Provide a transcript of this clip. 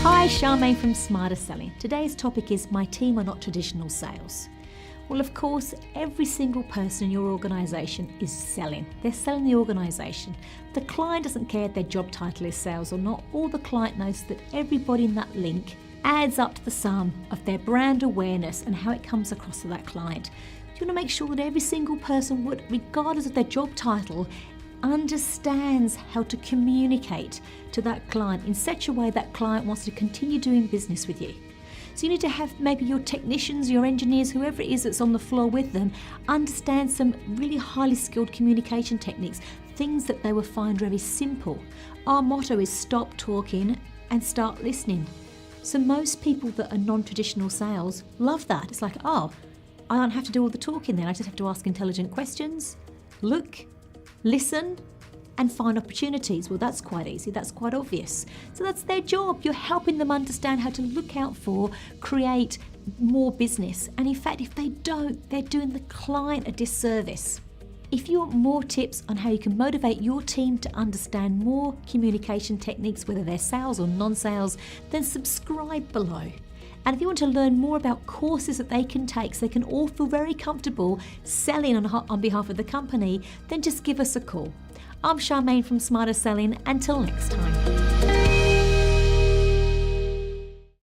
Hi, Charmaine from Smarter Selling. Today's topic is my team are not traditional sales. Well, of course, every single person in your organisation is selling. They're selling the organisation. The client doesn't care if their job title is sales or not. All the client knows that everybody in that link adds up to the sum of their brand awareness and how it comes across to that client. You want to make sure that every single person would, regardless of their job title, understands how to communicate to that client in such a way that client wants to continue doing business with you. So you need to have maybe your technicians, your engineers, whoever it is that's on the floor with them, understand some really highly skilled communication techniques, things that they will find very simple. Our motto is stop talking and start listening. So most people that are non-traditional sales love that. It's like, oh, I don't have to do all the talking then. I just have to ask intelligent questions, look, listen, and find opportunities. Well, that's quite easy. That's quite obvious. So that's their job. You're helping them understand how to look out for, create more business. And in fact, if they don't, they're doing the client a disservice. If you want more tips on how you can motivate your team to understand more communication techniques, whether they're sales or non-sales, then subscribe below. And if you want to learn more about courses that they can take so they can all feel very comfortable selling on behalf of the company, then just give us a call. I'm Charmaine from Smarter Selling. Until next time.